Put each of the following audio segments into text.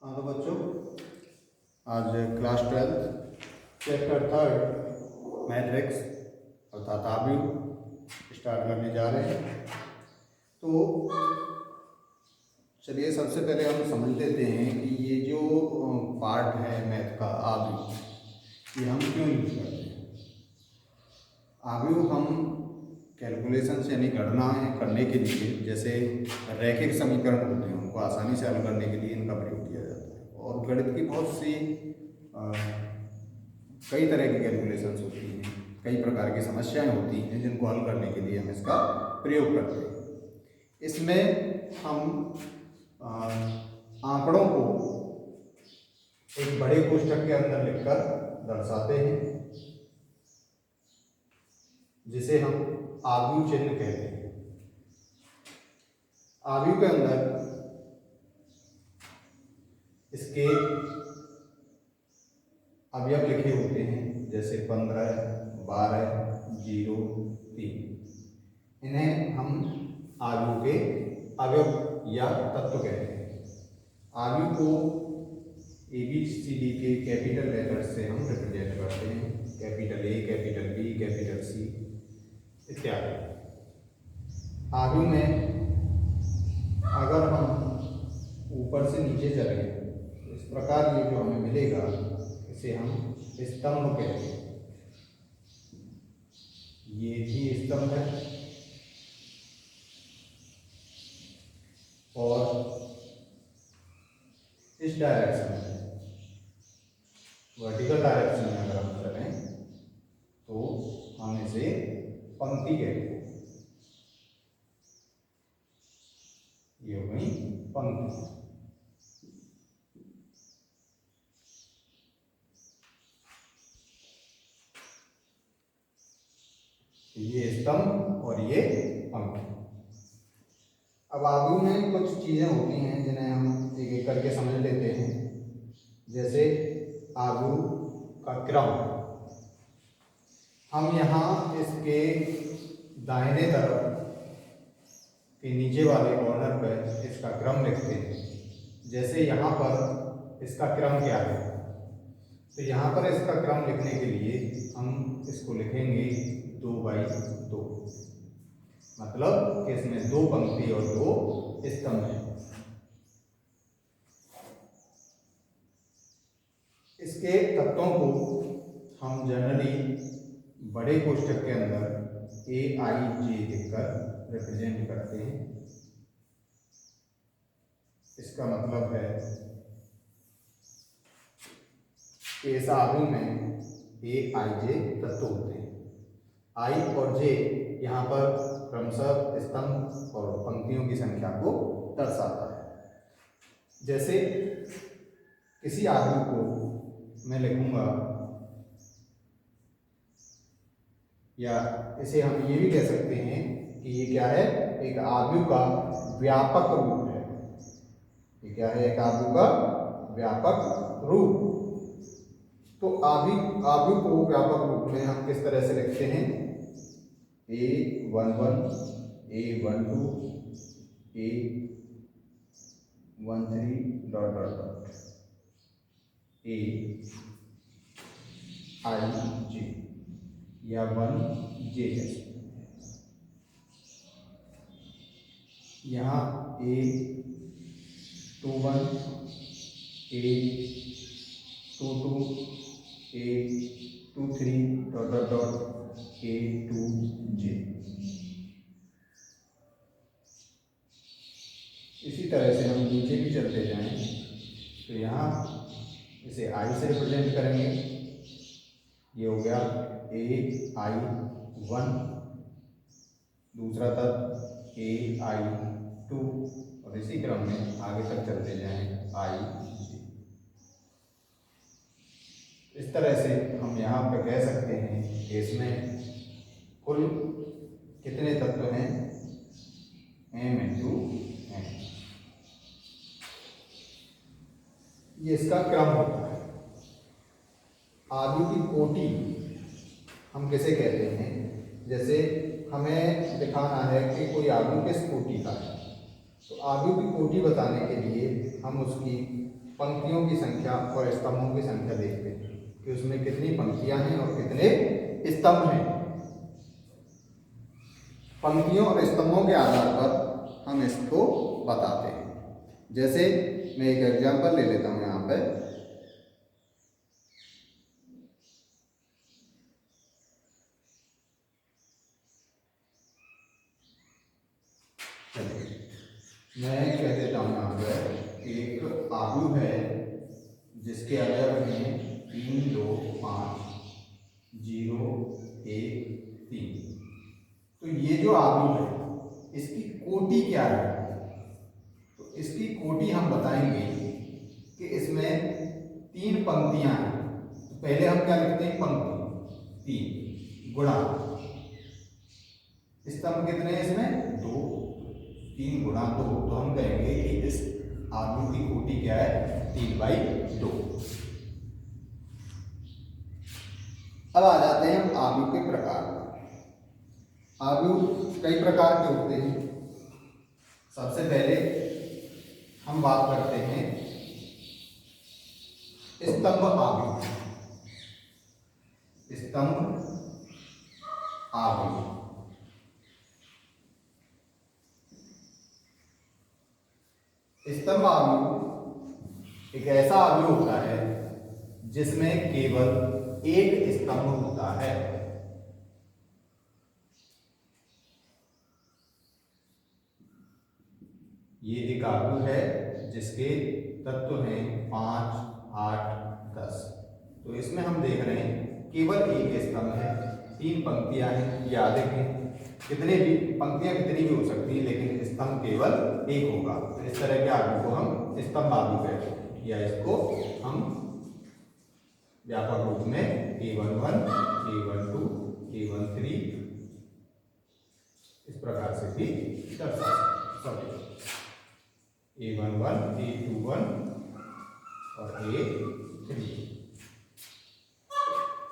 हाँ तो बच्चों, आज क्लास 12 चैप्टर 3 मैट्रिक्स अर्थात आव्यूह स्टार्ट करने जा रहे हैं। तो चलिए सबसे पहले हम समझ लेते हैं कि ये जो पार्ट है मैथ का आव्यूह, ये हम क्यों यूज करते हैं। आव्यूह हम कैलकुलेशन यानी गणनाएँ करने के लिए, जैसे रैखिक समीकरण होते हैं उनको आसानी से हल करने के लिए इनका प्रयोग किया जाता है। और गणित की बहुत सी कई तरह की कैलकुलेशंस होती हैं, कई प्रकार की समस्याएं होती हैं जिनको हल करने के लिए हम इसका प्रयोग करते हैं। इसमें हम आंकड़ों को एक बड़े कोष्ठक के अंदर लिखकर दर्शाते हैं, जिसे हम आव्यूह चिन्ह कहते हैं। आव्यूह के अंदर इसके अवयव लिखे होते हैं, जैसे 15, 12, 0, 3। इन्हें हम आव्यूह के अवयव या तत्व कहते हैं। आव्यूह को ABCD के कैपिटल लेटर्स से हम रिप्रेजेंट करते हैं, capital A, capital B, capital C इत्यादि। आव्यूह में अगर हम ऊपर से नीचे चलें, इस प्रकार ये जो हमें मिलेगा इसे हम स्तंभ कहते हैं। ये भी स्तंभ है और इस डायरेक्शन में, वर्टिकल डायरेक्शन में अगर हम चलें तो हम इसे पंक्ति कहते हैं। ये हो गई पंक्ति। ये स्तंभ और ये पंक्ति। अब आव्यूह में कुछ चीजें होती हैं जिन्हें हम एक एक करके समझ लेते हैं। जैसे आव्यूह का क्रम, हम यहाँ इसके दाहिने तरफ के नीचे वाले कॉर्नर पर इसका क्रम लिखते हैं। जैसे यहाँ पर इसका क्रम क्या है, तो यहाँ पर इसका क्रम लिखने के लिए हम इसको लिखेंगे 2/2, मतलब कि इसमें 2 पंक्ति और 2 स्तंभ हैं। इसके तत्वों को हम जनरली बड़े कोष्ठक के अंदर AIJ लिखकर रिप्रेजेंट करते हैं। इसका मतलब है कि इस आव्यूह में AIJ तत्व होते हैं। I और J यहाँ पर क्रमशः स्तंभ और पंक्तियों की संख्या को दर्शाता है। जैसे किसी आव्यूह को मैं लिखूंगा, या इसे हम ये भी कह सकते हैं कि ये क्या है, एक आव्यूह का व्यापक रूप है। ये क्या है, एक आव्यूह का व्यापक रूप। तो आव्यूह को व्यापक रूप में हम किस तरह से लिखते हैं, A11, A12, A13 ... AIJ या 1JS। यहाँ A21, A22, A23 ... A2J। इसी तरह से हम नीचे भी चलते जाएं तो यहाँ इसे I से रिप्रेजेंट करेंगे। ये हो गया AI1, दूसरा तत्व AI2 और इसी क्रम में आगे तक चलते जाएं IJ। इस तरह से हम यहाँ पे कह सकते हैं कि इसमें कुल कितने तत्व हैं, M×N। ये इसका क्रम होता है। आव्यूह की कोटि हम किसे कहते हैं, जैसे हमें दिखाना है कि कोई आव्यूह किस कोटि का है, तो आव्यूह की कोटि बताने के लिए हम उसकी पंक्तियों की संख्या और स्तंभों की संख्या देखते हैं कि उसमें कितनी पंक्तियां हैं और कितने स्तंभ हैं। पंक्तियों और स्तंभों के आधार पर हम इसको बताते हैं। जैसे मैं एक एग्जांपल ले लेता हूं यहाँ पे। मैं कह देता हूं यहाँ पे एक आयु है जिसके अवयव हैं 3, 2, 5, 0, 1, 3। तो ये जो आयु है इसकी कोटि क्या है? तो इसकी कोटि हम बताएंगे कि इसमें 3 पंक्तियां हैं। तो पहले हम क्या लिखते हैं? पंक्ति 3 गुणा स्तंभ कितने हैं इसमें? 2। 3 गुणा 2, तो हम कहेंगे कि इस आयु की कोटि क्या है? 3/2। अब आ जाते हैं हम आयु के प्रकार। आयु कई प्रकार के होते हैं। सबसे पहले हम बात करते हैं स्तंभ आयु। स्तंभ आयु स्तंभ आयु एक ऐसा आयु होता है जिसमें केवल एक स्तंभ होता है। ये एक आयु है जिसके तत्व हैं 5, 8, 10। तो इसमें हम देख रहे हैं केवल एक स्तंभ है, 3 पंक्तियां हैं या अधिक हैं। कितने भी पंक्तियां कितनी भी हो सकती है लेकिन स्तंभ केवल एक होगा। तो इस तरह के आयु को हम स्तंभ आयु कहते हैं, या इसको हम व्यापक रूप में A11, A12, A13 इस प्रकार से भी दर्शा सकते हैं। A11, A21 और A3।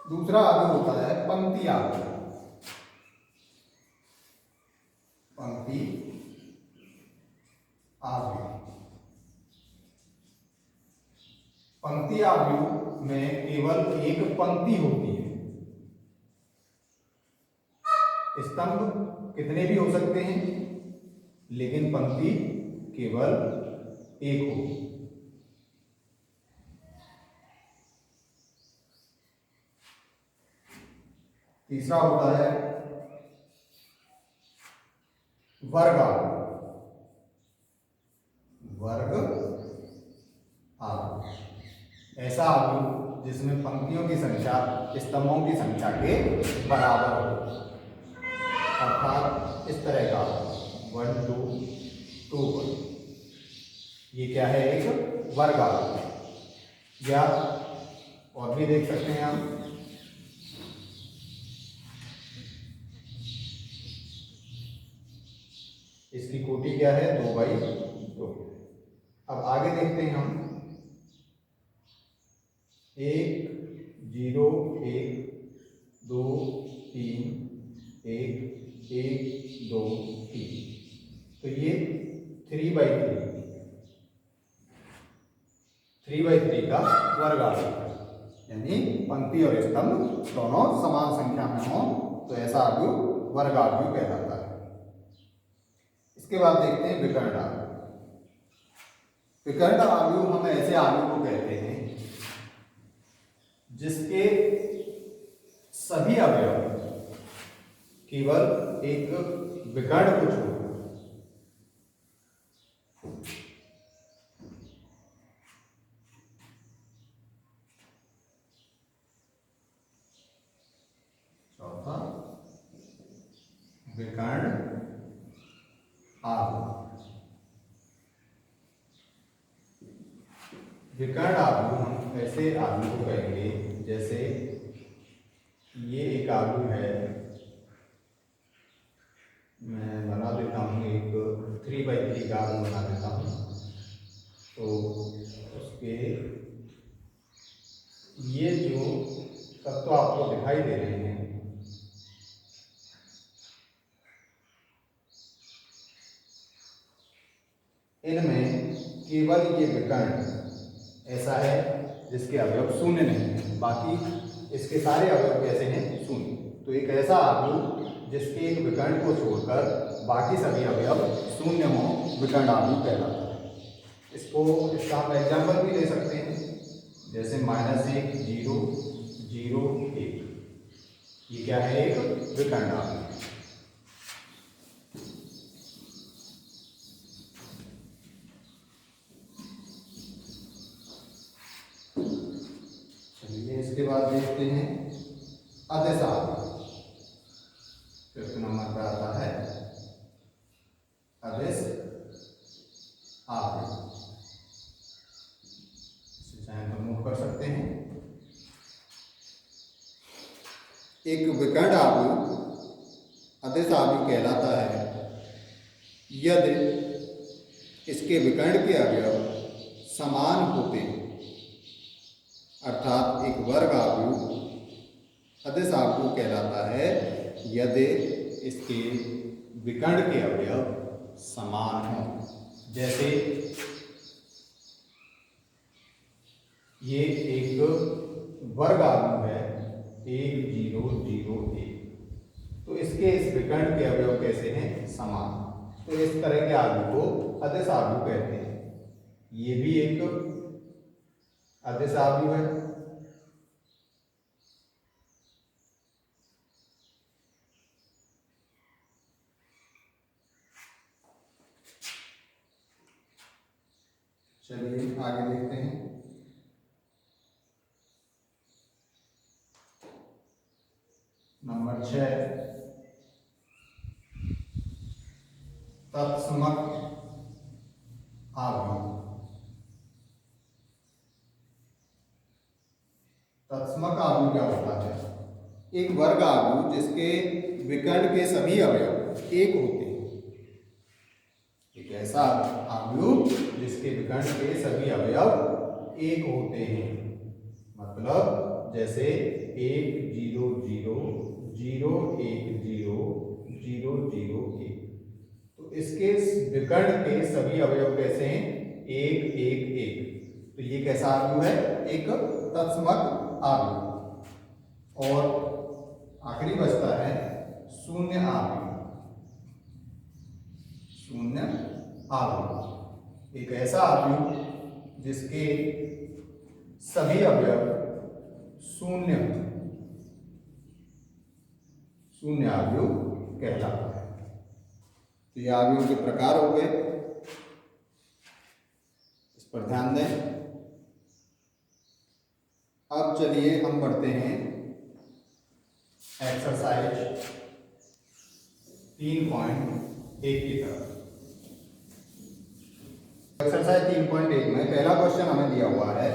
दूसरा आयु होता है पंक्ति आयु। पंक्ति आयु। पंक्ति आयु में केवल एक पंक्ति होती है। स्तंभ कितने भी हो सकते हैं लेकिन पंक्ति केवल एक हो। तीसरा होता है वर्ग आयु। वर्ग आयु ऐसा आयु जिसमें पंक्तियों की संख्या स्तंभों की संख्या के बराबर हो, अर्थात इस तरह का 1, 2, 2, 1। ये क्या है? एक वर्ग आयु। या और भी देख सकते हैं हम, इसकी कोटि क्या है? 2/2। अब आगे देखते हैं हम 1, 0, 1, 2, 3, 1, 1, 2, 3। तो ये 3/3 3/3 का वर्ग आयु है। यानी पंक्ति और स्तंभ दोनों समान संख्या में हो तो ऐसा आयु वर्ग आयु कहलाता है। इसके बाद देखते हैं विकर्ण आयु। विकर्ण आयु हम ऐसे आयु को कहते हैं जिसके सभी अवयव केवल एक विकर्ण को छोड़ विकर्ण आयु। विकर्ण आयु हम ऐसे आयु को कहेंगे जैसे ये एक आयु है, मैं बना देता हूँ एक 3/3 का आयु बना देता हूँ। तो उसके ये जो तत्व आपको दिखाई दे रहे हैं इनमें केवल ये विकर्ण ऐसा है जिसके अवयव शून्य नहीं है, बाकी इसके सारे अवयव कैसे हैं? शून्य। तो एक ऐसा आव्यूह जिसके एक विकर्ण को छोड़कर बाकी सभी अवयव शून्य हो, विकर्ण आव्यूह कहलाता है। इसका हम एग्जाम्पल भी ले सकते हैं, जैसे -1 0 0 1। ये क्या है? एक विकर्ण आव्यूह। चलिए इसके बाद देखते हैं अदिश आव्यूह। 5th नंबर पर आता है अदिश आव्यूह। इसे चाहे तो नोट कर सकते हैं। एक विकर्ण आव्यूह अदिश आव्यूह कहलाता है यदि इसके विकर्ण के अवयव समान होते हैं, अर्थात एक वर्ग आव्यूह अदिश आव्यूह कहलाता है यदि इसके विकर्ण के अवयव समान हों। जैसे ये एक वर्ग आव्यूह है 1 0 0 1, तो इसके इस विकर्ण के अवयव कैसे हैं? समान। तो इस तरह के आव्यूह को अदिश आव्यूह कहते हैं। ये भी एक अदिश आव्यूह है। चलिए आगे देखते हैं। नंबर 6 तत्समक आव्यूह। तत्समक आव्यूह क्या होता है? एक वर्ग आव्यूह जिसके विकर्ण के सभी अवयव एक होते हैं। एक ऐसा आव्यूह जिसके विकर्ण के सभी अवयव एक होते हैं, मतलब जैसे 1 0 0 0 1 0 0 0 1। तो इसके विकर्ण के सभी अवयव कैसे हैं? 1 1 1। तो ये कैसा आव्यूह है? एक तत्समक आव्यूह। और आखिरी बचता है शून्य आव्यूह। शून्य आव्यूह एक ऐसा आव्यूह जिसके सभी अवयव शून्य आव्यूह कहलाता है। तो ये आव्यूह के प्रकार हो गए, इस पर ध्यान दें। अब चलिए हम बढ़ते हैं एक्सरसाइज 3.1 की तरफ। एक्सरसाइज 3.1 में पहला क्वेश्चन हमें दिया हुआ है,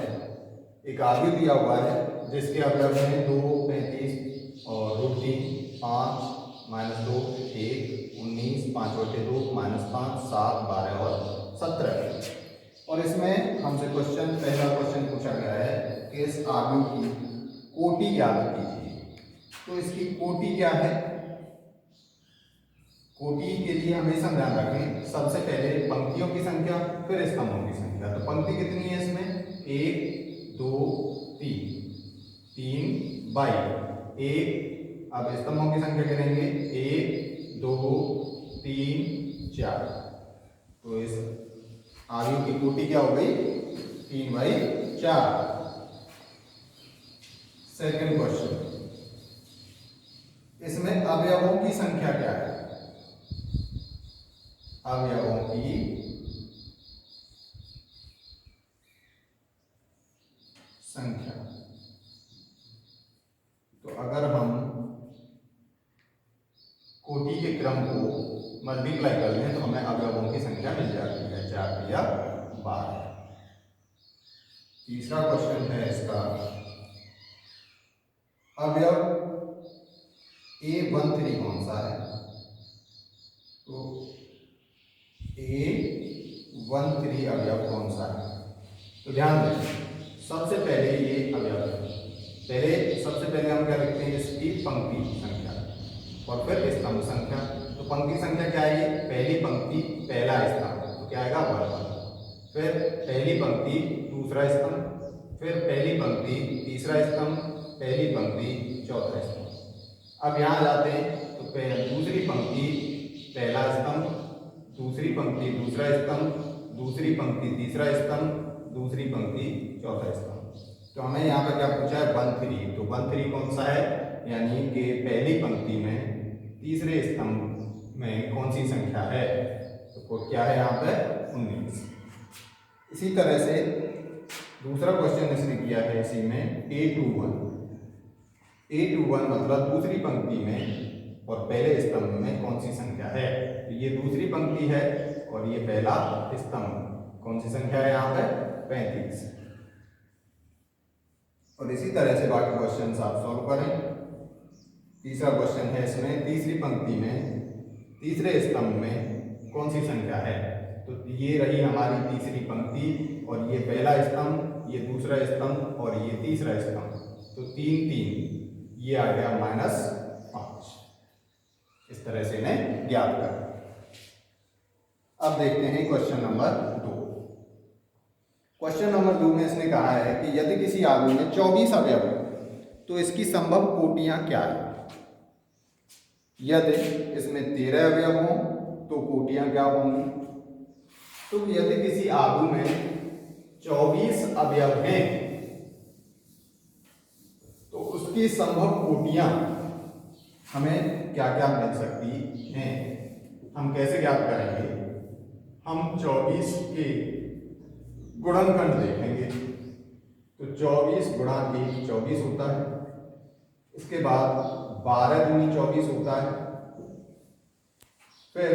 एक आव्यूह दिया हुआ है जिसके अवयव हैं 2 35 और √3 5 -2 1 19 5/2 -5 7 12 और 17। और इसमें हमसे पहला क्वेश्चन पूछा गया है कि इस आव्यूह की कोटि ज्ञात कीजिए। तो इसकी कोटि क्या है? कोटि के लिए हमेशा ध्यान रखें, सबसे पहले पंक्तियों की संख्या फिर स्तंभों की संख्या। तो पंक्ति कितनी है इसमें? 1 2 3 3 22 1। अब स्तंभों की संख्या गिनेंगे 1 2 3 4। तो इस आव्यूह की कोटि क्या हो गई? 3/4। सेकंड क्वेश्चन, इसमें अवयवों की संख्या क्या है? अवयवों की संख्या। तो अगर हम कोटि के क्रम को मल्टीप्लाई कर लें तो हमें अवयवों की संख्या मिल जाती है 4 या 12। तीसरा क्वेश्चन है इसका, अवयव A13 कौन सा है? तो A13 अवयव कौन सा है? तो ध्यान दें, सबसे पहले ये अवयव है। सबसे पहले हम क्या लिखते हैं? इसकी पंक्ति संख्या और फिर स्तंभ संख्या। तो पंक्ति संख्या क्या है? पहली पंक्ति पहला स्तंभ, तो क्या आएगा 1। फिर पहली पंक्ति दूसरा स्तंभ, फिर पहली पंक्ति तीसरा स्तंभ, पहली पंक्ति चौथा स्तंभ। अब यहाँ जाते हैं तो दूसरी पंक्ति पहला स्तंभ, दूसरी पंक्ति दूसरा स्तंभ, दूसरी पंक्ति तीसरा स्तंभ, दूसरी पंक्ति चौथा स्तंभ। तो हमें यहाँ पर क्या पूछा है 1 3, तो 1 3 कौन सा है, यानी कि पहली पंक्ति में तीसरे स्तंभ में कौन सी संख्या है, तो क्या है यहाँ पे 19। इसी तरह से दूसरा क्वेश्चन इसने किया है इसी में A21 मतलब दूसरी पंक्ति में और पहले स्तंभ में कौन सी संख्या है। तो ये दूसरी पंक्ति है और ये पहला स्तंभ, कौन सी संख्या है यहाँ पे 35। और इसी तरह से बाकी क्वेश्चन आप सॉल्व करें। तीसरा क्वेश्चन है इसमें तीसरी पंक्ति में तीसरे स्तंभ में कौन सी संख्या है, तो ये रही हमारी तीसरी पंक्ति और ये पहला स्तंभ, ये दूसरा स्तंभ और ये तीसरा स्तंभ, तो 3 3 ये आ गया -5। इस तरह से इन्हें ज्ञात कर। अब देखते हैं क्वेश्चन नंबर 2। क्वेश्चन नंबर 2 में इसने कहा है कि यदि किसी आदमी में 24 अवयव है तो इसकी संभव कोटियां क्या है। यदि इसमें 13 अवयव हों तो कोटियां क्या होंगी। तो यदि किसी आदमी में 24 अवयव हैं तो उसकी संभव कोटियां हमें क्या क्या मिल सकती हैं। हम कैसे ज्ञात करेंगे, हम 24 के गुणनखंड देखेंगे। तो 24 गुणा 1 24 होता है, इसके बाद 12 दूनी 24 होता है, फिर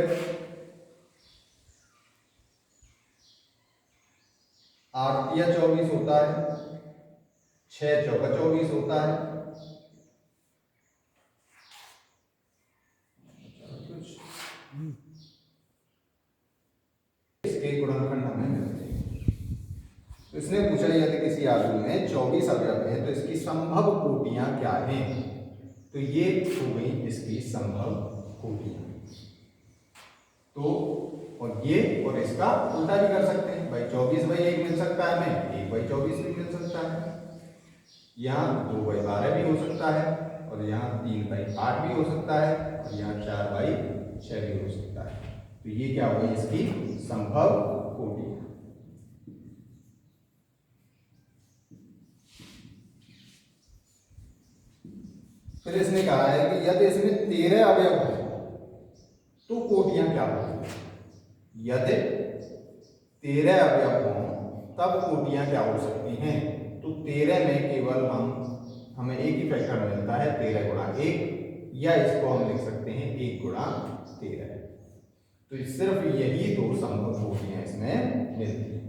8 तिया 24 होता है, 6 चौका 24 होता है, इसके गुणनखंड हमें मिलते हैं। तो इसने पूछा यदि किसी आदमी में 24 अवयव है तो इसकी संभव कोटियां क्या हैं। तो ये हो गई इसकी संभव कोटियां। तो और ये और इसका उल्टा भी कर सकते हैं भाई, 24/1 मिल सकता है हमें, 1/24 भी मिल सकता है, यहाँ 2/12 भी हो सकता है, और यहाँ 3/8 भी हो सकता है, और यहाँ 4/6 भी हो सकता है। तो ये क्या हुई इसकी संभव कोटि। फिर इसने कहा है कि यदि इसमें 13 अवयव है तो कोटियां क्या होंगी। यदि 13 अवयव हों तब कोटियां क्या हो सकती हैं। तो 13 में केवल हमें एक ही फैक्टर मिलता है 13 गुणा 1, या इसको हम लिख सकते हैं 1 गुणा 13। तो सिर्फ यही दो संभव कोटियां इसमें मिलती हैं।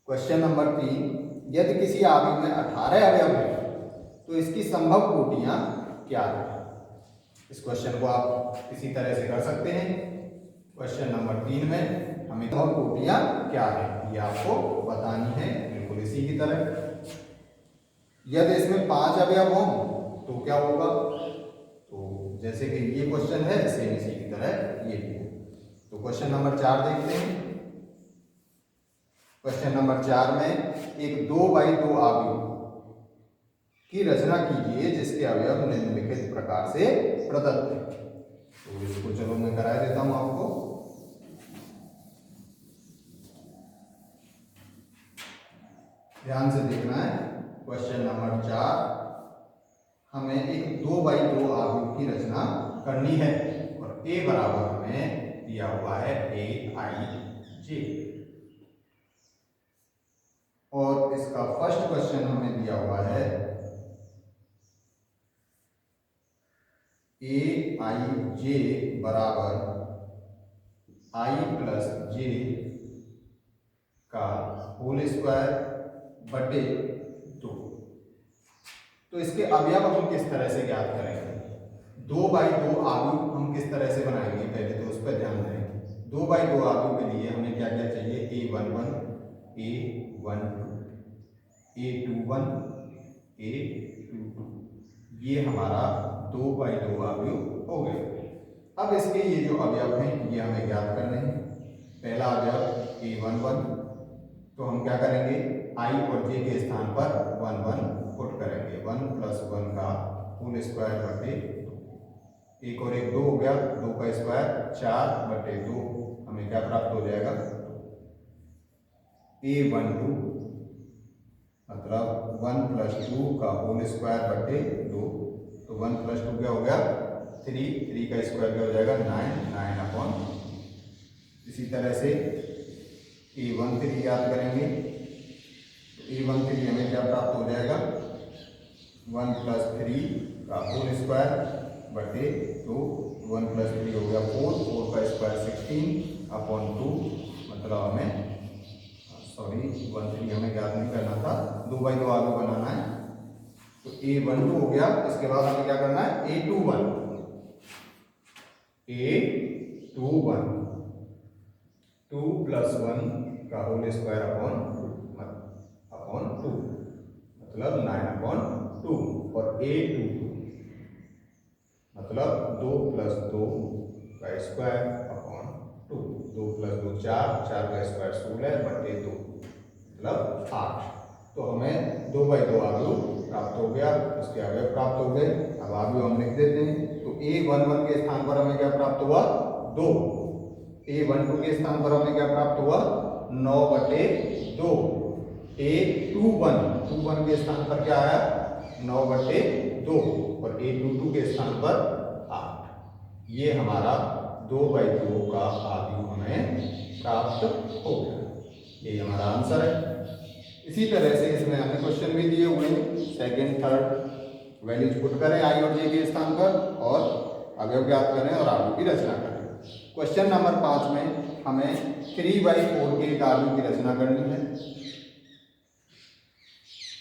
क्वेश्चन नंबर 3, यदि किसी आदमी में 18 अवयव है तो इसकी संभव कोटियां क्या है। इस क्वेश्चन को आप इसी तरह से कर सकते हैं। क्वेश्चन नंबर 3 में हमें संभव कोटियां क्या है ये आपको बतानी है, बिल्कुल इसी की तरह। यदि इसमें 5 अवयव हों तो क्या होगा। तो जैसे कि ये क्वेश्चन है सेम इसी की तरह ये भी है। तो क्वेश्चन नंबर 4 देखते हैं। क्वेश्चन नंबर 4 में एक 2x2 आव्यूह की रचना कीजिए जिसके अवयव निम्नलिखित प्रकार से प्रदत्त है। तो इसको चलो मैं करा देता हूं आपको। ध्यान से देखना है। क्वेश्चन नंबर 4 हमें एक 2x2 आव्यूह की रचना करनी है और a बराबर हमें दिया हुआ है aij, और इसका फर्स्ट क्वेश्चन हमें दिया हुआ है aij बराबर i प्लस j का होल स्क्वायर बटे 2। तो इसके अवयव हम किस तरह से ज्ञात करेंगे। 2x2 आव्यूह हम किस तरह से बनाएंगे, पहले तो उस पर ध्यान दें। 2x2 आव्यूह के लिए हमें क्या क्या चाहिए, a11 a12 a21 a22, ये हमारा 2x2 आव्यूह हो गए। अब इसके ये जो अवयव हैं ये हमें ज्ञात करने हैं। पहला अवयव A11, तो हम क्या करेंगे, i और j के स्थान पर 1 1 पुट करेंगे। 1 + 1 का होल स्क्वायर बटे 1 और 1 2 हो गया, 2 का स्क्वायर 4/2, हमें क्या प्राप्त हो जाएगा, A12 मतलब 1 + 2 का होल स्क्वायर बटे 2, तो 1 + 2 क्या हो गया 3, 3 का स्क्वायर क्या हो जाएगा 9, 9/। इसी तरह से A13 याद करेंगे, तो A13 हमें क्या प्राप्त हो जाएगा 1 + 3 का होल स्क्वायर बटे 2, 1 + 3 हो गया 4, 4 का स्क्वायर 16/2, मतलब हमें 13 हमें याद नहीं करना था, 2/2 आगे बनाना है। तो A12 हो गया, इसके बाद हमें क्या करना है A21 2 + 1 का होल स्क्वायर अपॉन 2, मतलब 9/2, और A22 मतलब 2 + 2 का स्क्वायर अपॉन 2, 2 + 2 4, 4 का स्क्वायर 16/2, मतलब 8। तो हमें 2/2 आव्यूह प्राप्त हो गया, उसके अवयव प्राप्त हो गए। अब आव्यूह हम लिख देते हैं। तो A11 के स्थान पर हमें क्या प्राप्त हुआ 2, A12 के स्थान पर हमें क्या प्राप्त हुआ 9/2, A21 के स्थान पर क्या आया 9/2, और A22 के स्थान पर 8। ये हमारा 2/2 का आव्यूह हमें प्राप्त हो गया, ये हमारा आंसर है। इसी तरह से इसमें अन्य क्वेश्चन भी दिए हुए हैं, सेकंड थर्ड वैल्यूज पुट करें i और j के स्थान पर, और अवयव ज्ञात करें और आव्यूह की रचना करें। क्वेश्चन नंबर 5 में हमें 3/4 के एक आव्यूह की रचना करनी है।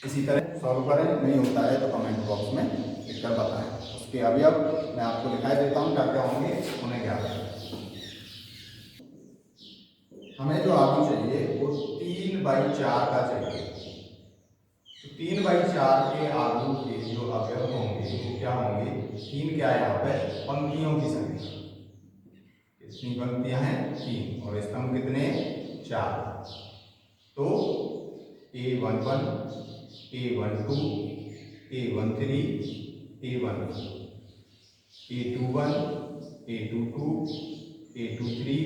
इसी तरह सॉल्व करें, नहीं होता है तो कमेंट बॉक्स में लिखकर बताएं। उसके अवयव मैं आपको दिखाई देता हूँ क्या क्या होंगे, उन्हें ज्ञात करें। हमें जो आव्यूह चाहिए वो 3/4 का चाहिए। तो 3/4 के आव्यूह के जो अवयव होंगे वो क्या होंगे, 3 क्या है यहाँ पे पंक्तियों की संख्या, कितनी पंक्तियां हैं 3, और स्तंभ कितने 4। तो A11 A12 A13 A14, A21 A22 A23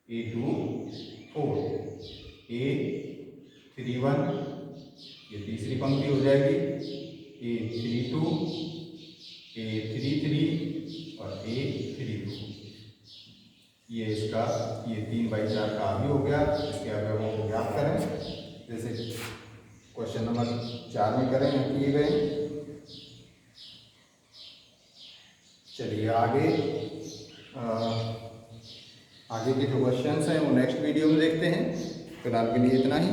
A24, A31 ये तीसरी पंक्ति हो जाएगी, A32 A33 और A32। ये इसका ये 3/4 का आव्यूह हो गया। इसके अवयवों को ज्ञात करें, जैसे क्वेश्चन नंबर 4 में करें किए गए। चलिए आगे के जो क्वेश्चंस हैं वो नेक्स्ट वीडियो में देखते हैं। फिलहाल के लिए इतना ही।